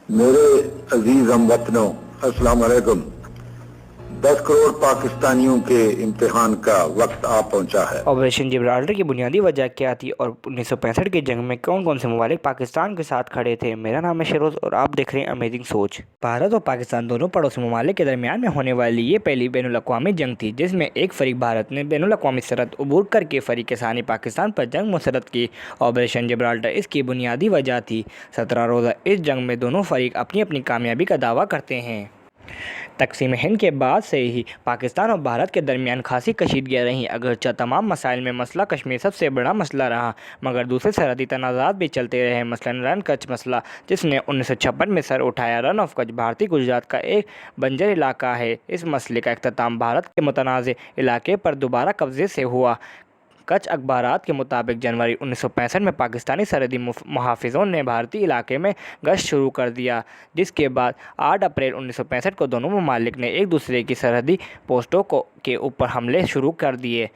मेरे अजीज हम वतनों, अस्सलाम वालेकुम। 10 करोड़ पाकिस्तानियों के इम्तिहान का वक्त आ पहुंचा है। ऑपरेशन जिब्राल्टर की बुनियादी वजह क्या थी और 1965 की जंग में कौन कौन से ममालिक पाकिस्तान के साथ खड़े थे? मेरा नाम है शेरोज और आप देख रहे हैं अमेजिंग सोच। भारत और पाकिस्तान दोनों पड़ोसी ममालिक के दरमियान में होने वाली ये पहली बैनुल-अक़वामी जंग थी जिसमें एक फरीक भारत ने बैनुल-अक़वामी सरहद अबूर करके फरीक सानी पाकिस्तान पर जंग मुसर्रत की। ऑपरेशन जिब्राल्टर इसकी बुनियादी वजह थी। 17 रोज़ा इस जंग में दोनों फरीक अपनी अपनी कामयाबी का दावा करते हैं। तक़सीम हिंद के बाद से ही पाकिस्तान और भारत के दरमियान खासी कशीदगियाँ रहीं। अगरचे तमाम मसाइल में मसला कश्मीर सबसे बड़ा मसला रहा, मगर दूसरे सरहदी तनाज़ात भी चलते रहे। मसलन रन कच्छ मसला, जिसने 1956 में सर उठाया। रन ऑफ कच्छ भारतीय गुजरात का एक बंजर इलाका है। इस मसले का इख्तिताम भारत के मुतनाज़ इलाके पर दोबारा कब्ज़े से हुआ। कच्छ अखबारात के मुताबिक जनवरी 1965 में पाकिस्तानी सरहदी मुहाफ़िज़ों ने भारतीय इलाके में गश्त शुरू कर दिया, जिसके बाद 8 अप्रैल 1965 को दोनों ममालिक ने एक दूसरे की सरहदी पोस्टों के ऊपर हमले शुरू कर दिए।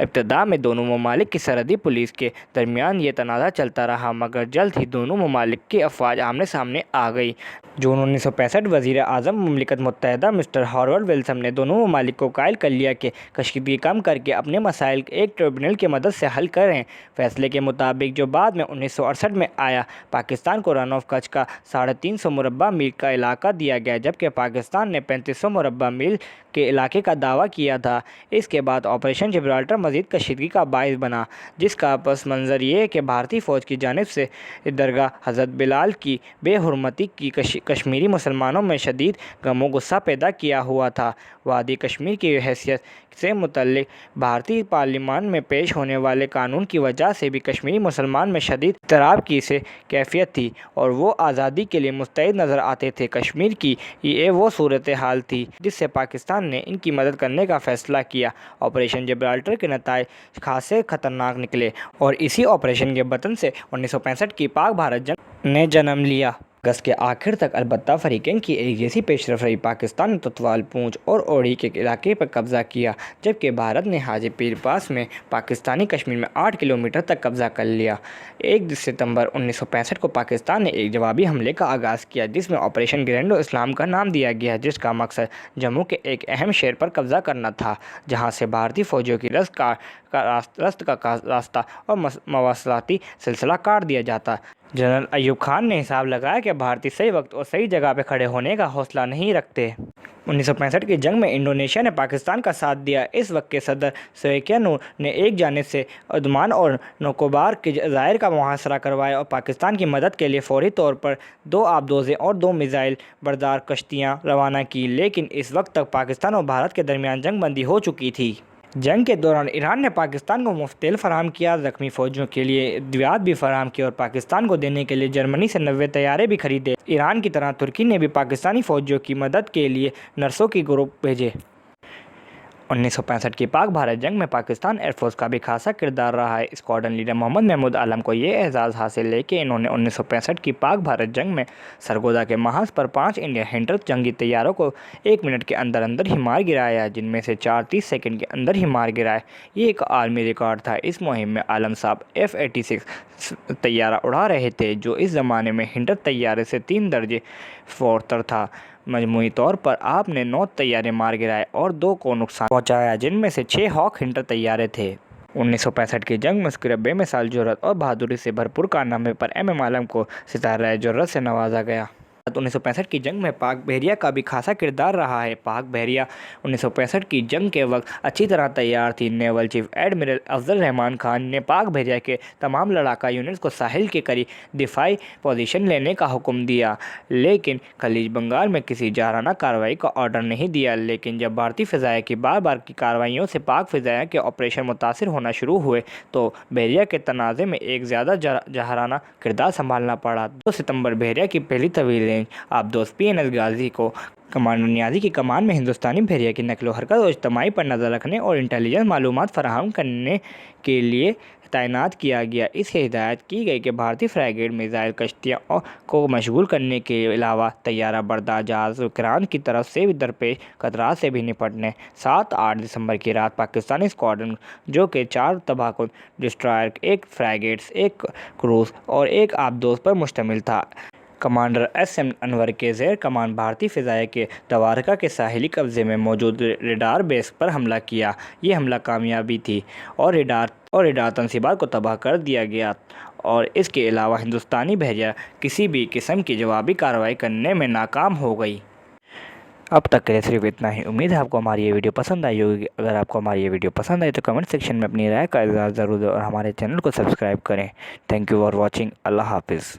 इब्तिदा में दोनों ममालिक की सरहदी पुलिस के दरमियान ये तनाज़ा चलता रहा, मगर जल्द ही दोनों ममालिक की अफ़वाज आमने सामने आ गई। जून 1965 वज़ीर आज़म मुमलिकत मुत्तहिदा मिस्टर हार्वर्ड विल्सन ने दोनों ममालिक को कायल कर लिया कि कशीदगी कम करके अपने मसाइल एक ट्रिब्यूनल की मदद से हल करें। फैसले के मुताबिक, जो बाद में 1968 में आया, पाकिस्तान को रन ऑफ कच्छ का 350 मुरबा मील का इलाका दिया गया, जबकि पाकिस्तान ने 3500 मुरबा मील के इलाके का दावा किया था। इसके बाद ऑपरेशन जिब्राल्टर मज़ीद कशीदगी का बाइस बना, जिसका पस मंज़र ये कि भारतीय फ़ौज की जानिब से दरगाह हज़रत बिलाल की बेहुरमती की कश्मीरी मुसलमानों में शदीद गम व गुस्सा पैदा किया हुआ था। वादी कश्मीर की हैसियत से मुतल्लिक भारतीय पार्लियामान में पेश होने वाले कानून की वजह से भी कश्मीरी मुसलमान में शदीद इज़्तिराब की से कैफियत थी और वो आज़ादी के लिए मुस्तैद नज़र आते थे। कश्मीर की ये वो सूरत हाल थी जिससे पाकिस्तान ने इनकी मदद करने का फ़ैसला किया। ऑपरेशन जिब्राल्टर के नताइज खासे ख़तरनाक निकले और इसी ऑपरेशन के बतन से 1965 की पाक भारत जंग ने जन्म लिया। अगस्त के आखिर तक अलबत्ता फरीकैन की एक जैसी पेशरफ रही। पाकिस्तान ने ततवाल, पूंछ और ओड़ी के इलाके पर कब्ज़ा किया, जबकि भारत ने हाजी पीर पास में पाकिस्तानी कश्मीर में 8 किलोमीटर तक कब्ज़ा कर लिया। 1 सितंबर 1965 को पाकिस्तान ने एक जवाबी हमले का आगाज़ किया, जिसमें ऑपरेशन ग्रैंड इस्लाम का नाम दिया गया, जिसका मकसद जम्मू के एक अहम शहर पर कब्ज़ा करना था, जहाँ से भारतीय फ़ौजियों की रस्त का रास्ता और मवासलाती सिलसिला काट दिया जाता। जनरल अयूब खान ने हिसाब लगाया कि भारतीय सही वक्त और सही जगह पर खड़े होने का हौसला नहीं रखते। 1965 की जंग में इंडोनेशिया ने पाकिस्तान का साथ दिया। इस वक्त के सदर सुकर्नो ने एक जानिब से अंडमान और निकोबार के जज़ायर का मुहासरा करवाया और पाकिस्तान की मदद के लिए फौरी तौर पर 2 आबदोज़ें और 2 मिसाइल बरदार कश्तियाँ रवाना की, लेकिन इस वक्त तक पाकिस्तान और भारत के दरमियान जंग बंदी हो चुकी थी। जंग के दौरान ईरान ने पाकिस्तान को मुफ्त तेल फराहम किया, ज़ख्मी फ़ौजियों के लिए अद्वियात भी फराहम की और पाकिस्तान को देने के लिए जर्मनी से 90 तैयारे भी खरीदे। ईरान की तरह तुर्की ने भी पाकिस्तानी फ़ौजियों की मदद के लिए नर्सों की ग्रुप भेजे। 1965 की पाक भारत जंग में पाकिस्तान एयरफोर्स का भी खासा किरदार रहा है। स्क्वाड्रन लीडर मोहम्मद महमूद आलम को ये एजाज़ हासिल है कि इन्होंने 1965 की पाक भारत जंग में सरगोदा के महाज पर 5 इंडियन हंटर जंगी तैयारों को 1 मिनट के अंदर अंदर ही मार गिराया, जिनमें से 4 30 सेकंड के अंदर ही मार गिराए। ये एक आलमी रिकॉर्ड था। इस मुहिम में आलम साहब F-86 तैयारा उड़ा रहे थे, जो इस ज़माने में हंटर तैयारे से 3 दर्जे फ़ौरतर था। मजमूई तौर पर आपने 9 तैयारे मार गिराए और 2 को नुकसान पहुंचाया, जिनमें से 6 हॉक हंटर तैयारे थे। 1965 की जंग में उसकी बेमिसाल जुर्रत और बहादुरी से भरपूर कारनामे पर एम आलम को सितारा जुर्रत से नवाजा गया। 1965 की जंग में पाक बहरिया का भी खासा किरदार रहा है। पाक बहरिया 1965 की जंग के वक्त अच्छी तरह तैयार थी। Naval chief admiral Afzal Rahman Khan ने पाक बहरिया के तमाम लड़ाका यूनिट्स को साहिल के करीब दिफाई पोजीशन लेने का हुक्म दिया, लेकिन खलीज बंगाल में किसी जाराना कार्रवाई का ऑर्डर नहीं दिया। लेकिन जब भारतीय फ़िज़ाया की बार बार की कार्रवाइयों से पाक फ़िज़ाया के ऑपरेशन मुतासिर होना शुरू हुए, तो बहरिया के तनाज़े में एक ज़्यादा जहराना किरदार संभालना पड़ा। 2 सितंबर बहरिया की पहली तवील आबदोज़ PNS गाजी को कमांडर नियाज़ी की कमान में हिंदुस्तानी बहरिया की नकलो हरकत और इज्तिमाई पर नज़र रखने और इंटेलिजेंस मालूमात फराहम करने के लिए तैनात किया गया। इससे हिदायत की गई कि भारतीय फ्रैगेट मिसाइल कश्तियों को मशगूल करने के अलावा तैयारा बरदार जहाज़ यूक्रेन की तरफ से भी दरपेश खतरात से भी निपटने। 7-8 दिसंबर की रात पाकिस्तानी स्क्वाड्रन, जो कि 4 तबाहकुन डिस्ट्रॉयर, 1 फ्रैगेट्स, 1 क्रूज़ और 1 आबदोज़ पर मुश्तमिल था, کمانڈر ایس ایم انور کے زیر کمان بھارتی فضائیہ کے دوارکا کے ساحلی قبضے میں موجود ریڈار بیس پر حملہ کیا۔ یہ حملہ کامیابی تھی اور ریڈار تنصیبات کو تباہ کر دیا گیا اور اس کے علاوہ ہندوستانی بحریہ کسی بھی قسم کی جوابی کارروائی کرنے میں ناکام ہو گئی۔ اب تک کے لیے صرف اتنا ہی۔ امید ہے آپ کو ہماری یہ ویڈیو پسند آئی ہوگی۔ اگر آپ کو ہماری یہ ویڈیو پسند آئی تو کمنٹ سیکشن میں اپنی رائے کا اظہار ضرور دیں اور ہمارے چینل کو سبسکرائب کریں۔ Thank you for watching. اللہ حافظ۔